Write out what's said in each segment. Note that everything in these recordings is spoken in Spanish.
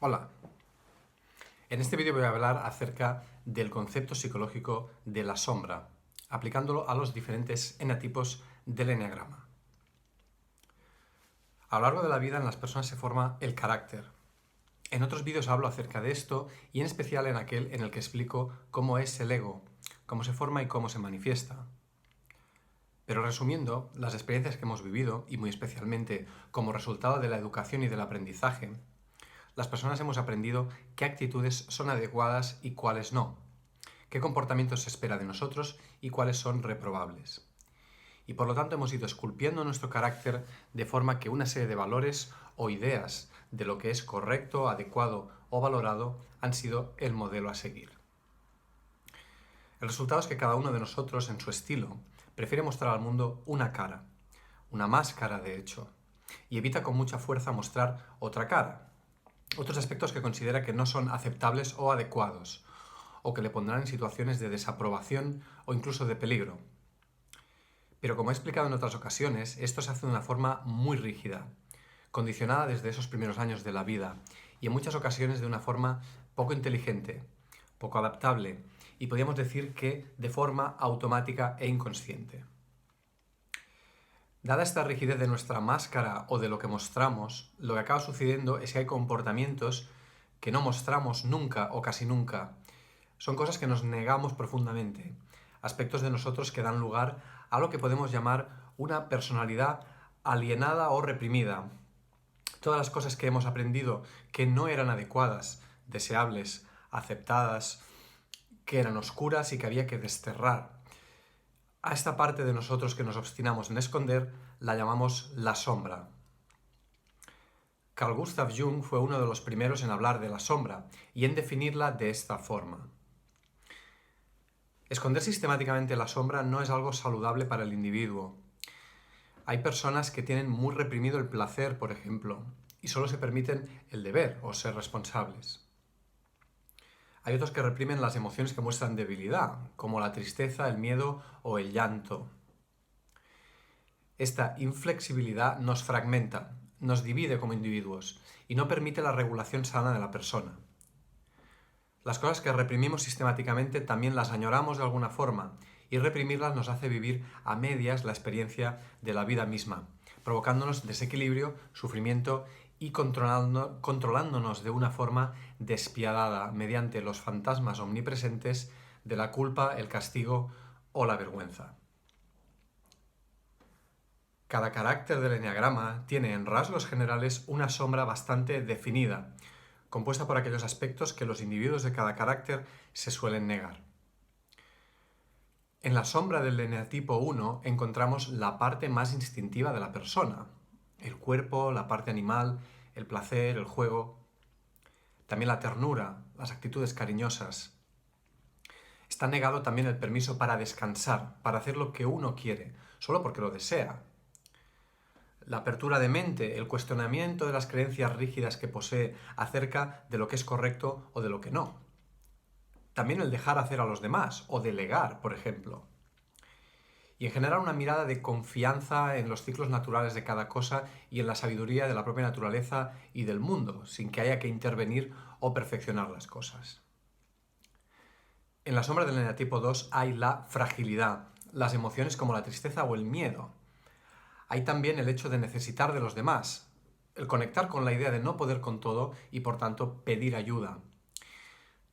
Hola, en este vídeo voy a hablar acerca del concepto psicológico de la sombra, aplicándolo a los diferentes enneatipos del eneagrama. A lo largo de la vida en las personas se forma el carácter. En otros vídeos hablo acerca de esto y en especial en aquel en el que explico cómo es el ego, cómo se forma y cómo se manifiesta. Pero resumiendo, las experiencias que hemos vivido, y muy especialmente como resultado de la educación y del aprendizaje, las personas hemos aprendido qué actitudes son adecuadas y cuáles no, qué comportamientos se espera de nosotros y cuáles son reprobables. Y por lo tanto hemos ido esculpiendo nuestro carácter de forma que una serie de valores o ideas de lo que es correcto, adecuado o valorado han sido el modelo a seguir. El resultado es que cada uno de nosotros, en su estilo, prefiere mostrar al mundo una cara, una máscara de hecho, y evita con mucha fuerza mostrar otra cara, otros aspectos que considera que no son aceptables o adecuados, o que le pondrán en situaciones de desaprobación o incluso de peligro. Pero como he explicado en otras ocasiones, esto se hace de una forma muy rígida, condicionada desde esos primeros años de la vida, y en muchas ocasiones de una forma poco inteligente, poco adaptable, y podríamos decir que de forma automática e inconsciente. Dada esta rigidez de nuestra máscara o de lo que mostramos, lo que acaba sucediendo es que hay comportamientos que no mostramos nunca o casi nunca. Son cosas que nos negamos profundamente, aspectos de nosotros que dan lugar a lo que podemos llamar una personalidad alienada o reprimida. Todas las cosas que hemos aprendido que no eran adecuadas, deseables, aceptadas, que eran oscuras y que había que desterrar. A esta parte de nosotros que nos obstinamos en esconder la llamamos la sombra. Carl Gustav Jung fue uno de los primeros en hablar de la sombra y en definirla de esta forma. Esconder sistemáticamente la sombra no es algo saludable para el individuo. Hay personas que tienen muy reprimido el placer, por ejemplo, y solo se permiten el deber o ser responsables. Hay otros que reprimen las emociones que muestran debilidad, como la tristeza, el miedo o el llanto. Esta inflexibilidad nos fragmenta, nos divide como individuos y no permite la regulación sana de la persona. Las cosas que reprimimos sistemáticamente también las añoramos de alguna forma y reprimirlas nos hace vivir a medias la experiencia de la vida misma, provocándonos desequilibrio, sufrimiento y controlándonos de una forma despiadada mediante los fantasmas omnipresentes de la culpa, el castigo o la vergüenza. Cada carácter del eneagrama tiene en rasgos generales una sombra bastante definida, compuesta por aquellos aspectos que los individuos de cada carácter se suelen negar. En la sombra del eneatipo 1 encontramos la parte más instintiva de la persona, el cuerpo, la parte animal, el placer, el juego, también la ternura, las actitudes cariñosas. Está negado también el permiso para descansar, para hacer lo que uno quiere, solo porque lo desea. La apertura de mente, el cuestionamiento de las creencias rígidas que posee acerca de lo que es correcto o de lo que no. También el dejar hacer a los demás, o delegar, por ejemplo. Y en general una mirada de confianza en los ciclos naturales de cada cosa y en la sabiduría de la propia naturaleza y del mundo, sin que haya que intervenir o perfeccionar las cosas. En la sombra del eneatipo 2 hay la fragilidad, las emociones como la tristeza o el miedo. Hay también el hecho de necesitar de los demás, el conectar con la idea de no poder con todo y por tanto pedir ayuda.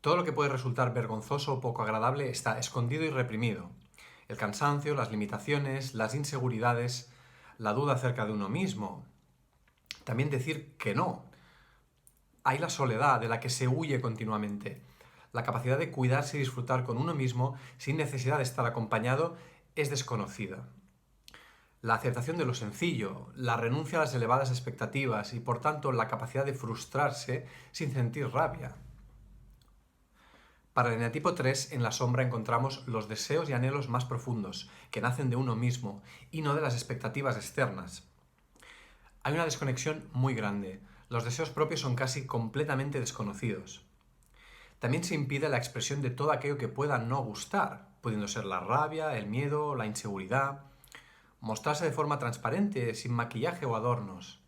Todo lo que puede resultar vergonzoso o poco agradable está escondido y reprimido. El cansancio, las limitaciones, las inseguridades, la duda acerca de uno mismo. También decir que no. Hay la soledad de la que se huye continuamente. La capacidad de cuidarse y disfrutar con uno mismo sin necesidad de estar acompañado es desconocida. La aceptación de lo sencillo, la renuncia a las elevadas expectativas y por tanto la capacidad de frustrarse sin sentir rabia. Para el eneatipo 3, en la sombra encontramos los deseos y anhelos más profundos, que nacen de uno mismo y no de las expectativas externas. Hay una desconexión muy grande. Los deseos propios son casi completamente desconocidos. También se impide la expresión de todo aquello que pueda no gustar, pudiendo ser la rabia, el miedo, la inseguridad. Mostrarse de forma transparente, sin maquillaje o adornos.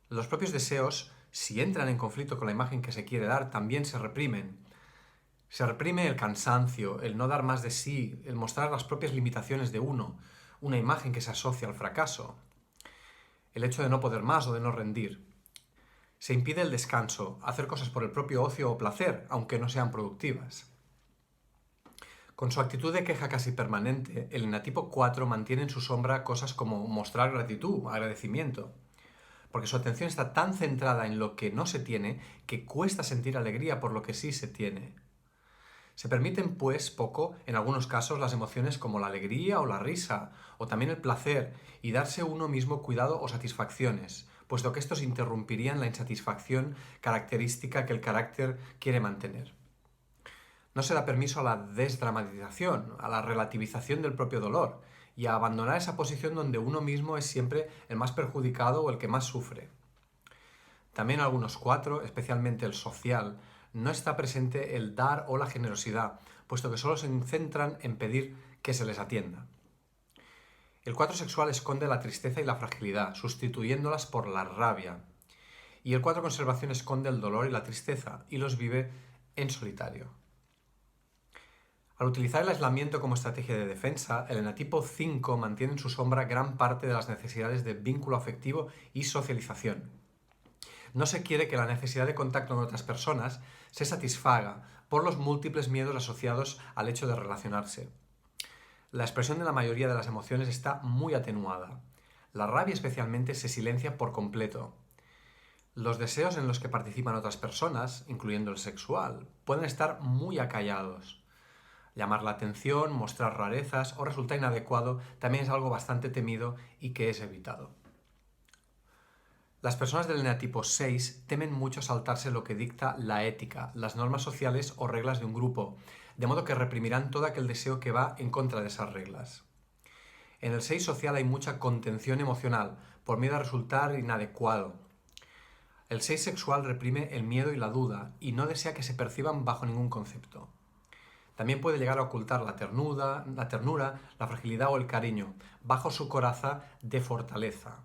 Los propios deseos si entran en conflicto con la imagen que se quiere dar, también se reprimen. Se reprime el cansancio, el no dar más de sí, el mostrar las propias limitaciones de uno, una imagen que se asocia al fracaso, el hecho de no poder más o de no rendir. Se impide el descanso, hacer cosas por el propio ocio o placer, aunque no sean productivas. Con su actitud de queja casi permanente, el enatipo 4 mantiene en su sombra cosas como mostrar gratitud, agradecimiento, porque su atención está tan centrada en lo que no se tiene que cuesta sentir alegría por lo que sí se tiene. Se permiten, pues, poco, en algunos casos, las emociones como la alegría o la risa, o también el placer, y darse uno mismo cuidado o satisfacciones, puesto que estos interrumpirían la insatisfacción característica que el carácter quiere mantener. No se da permiso a la desdramatización, a la relativización del propio dolor, y a abandonar esa posición donde uno mismo es siempre el más perjudicado o el que más sufre. También en algunos 4, especialmente el social, no está presente el dar o la generosidad, puesto que solo se centran en pedir que se les atienda. El 4 sexual esconde la tristeza y la fragilidad, sustituyéndolas por la rabia. Y el 4 conservación esconde el dolor y la tristeza, y los vive en solitario. Al utilizar el aislamiento como estrategia de defensa, el enatipo 5 mantiene en su sombra gran parte de las necesidades de vínculo afectivo y socialización. No se quiere que la necesidad de contacto con otras personas se satisfaga por los múltiples miedos asociados al hecho de relacionarse. La expresión de la mayoría de las emociones está muy atenuada. La rabia especialmente se silencia por completo. Los deseos en los que participan otras personas, incluyendo el sexual, pueden estar muy acallados. Llamar la atención, mostrar rarezas o resultar inadecuado también es algo bastante temido y que es evitado. Las personas del enatipo 6 temen mucho saltarse lo que dicta la ética, las normas sociales o reglas de un grupo, de modo que reprimirán todo aquel deseo que va en contra de esas reglas. En el 6 social hay mucha contención emocional, por miedo a resultar inadecuado. El 6 sexual reprime el miedo y la duda, y no desea que se perciban bajo ningún concepto. También puede llegar a ocultar la ternura, la fragilidad o el cariño, bajo su coraza de fortaleza.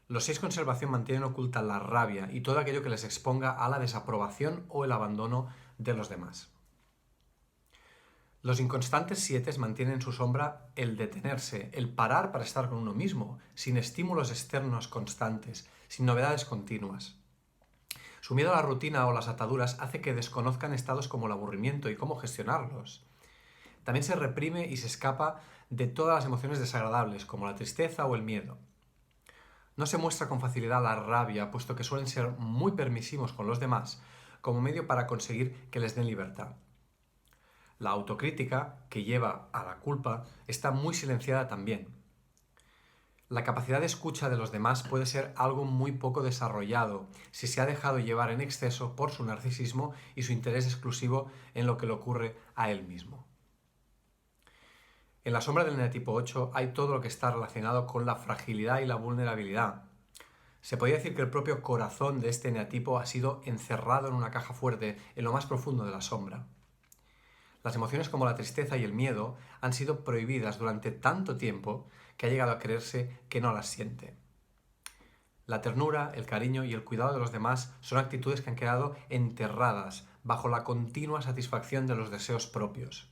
Los 6 conservación mantienen oculta la rabia y todo aquello que les exponga a la desaprobación o el abandono de los demás. Los inconstantes 7 mantienen en su sombra el detenerse, el parar para estar con uno mismo, sin estímulos externos constantes, sin novedades continuas. Su miedo a la rutina o las ataduras hace que desconozcan estados como el aburrimiento y cómo gestionarlos. También se reprime y se escapa de todas las emociones desagradables, como la tristeza o el miedo. No se muestra con facilidad la rabia, puesto que suelen ser muy permisivos con los demás, como medio para conseguir que les den libertad. La autocrítica, que lleva a la culpa, está muy silenciada también. La capacidad de escucha de los demás puede ser algo muy poco desarrollado si se ha dejado llevar en exceso por su narcisismo y su interés exclusivo en lo que le ocurre a él mismo. En la sombra del enatipo 8 hay todo lo que está relacionado con la fragilidad y la vulnerabilidad. Se podría decir que el propio corazón de este eneatipo ha sido encerrado en una caja fuerte en lo más profundo de la sombra. Las emociones como la tristeza y el miedo han sido prohibidas durante tanto tiempo que ha llegado a creerse que no las siente. La ternura, el cariño y el cuidado de los demás son actitudes que han quedado enterradas bajo la continua satisfacción de los deseos propios.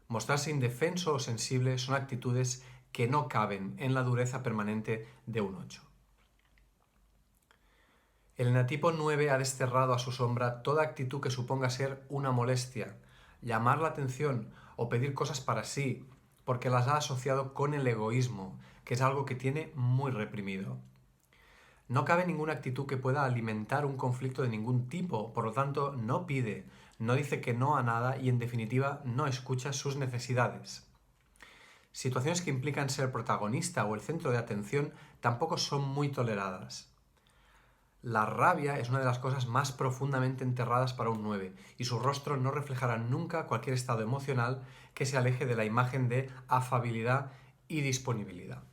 Mostrarse indefenso o sensible son actitudes que no caben en la dureza permanente de un 8. El enatipo 9 ha desterrado a su sombra toda actitud que suponga ser una molestia, llamar la atención o pedir cosas para sí, porque las ha asociado con el egoísmo, que es algo que tiene muy reprimido. No cabe ninguna actitud que pueda alimentar un conflicto de ningún tipo, por lo tanto no pide, no dice que no a nada y en definitiva no escucha sus necesidades. Situaciones que implican ser protagonista o el centro de atención tampoco son muy toleradas. La rabia es una de las cosas más profundamente enterradas para un 9 y su rostro no reflejará nunca cualquier estado emocional que se aleje de la imagen de afabilidad y disponibilidad.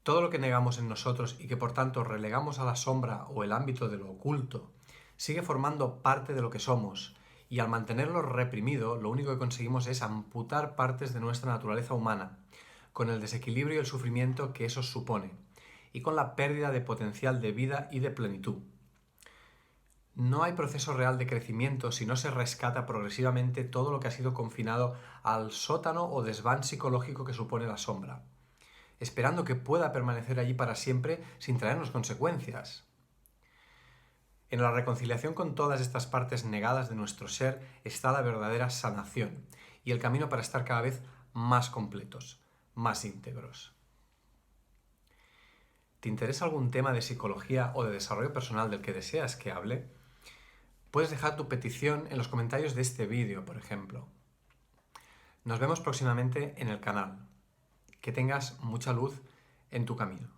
Todo lo que negamos en nosotros y que por tanto relegamos a la sombra o el ámbito de lo oculto sigue formando parte de lo que somos y al mantenerlo reprimido lo único que conseguimos es amputar partes de nuestra naturaleza humana con el desequilibrio y el sufrimiento que eso supone y con la pérdida de potencial de vida y de plenitud. No hay proceso real de crecimiento si no se rescata progresivamente todo lo que ha sido confinado al sótano o desván psicológico que supone la sombra, esperando que pueda permanecer allí para siempre sin traernos consecuencias. En la reconciliación con todas estas partes negadas de nuestro ser está la verdadera sanación y el camino para estar cada vez más completos, más íntegros. ¿Te interesa algún tema de psicología o de desarrollo personal del que deseas que hable? Puedes dejar tu petición en los comentarios de este vídeo, por ejemplo. Nos vemos próximamente en el canal. Que tengas mucha luz en tu camino.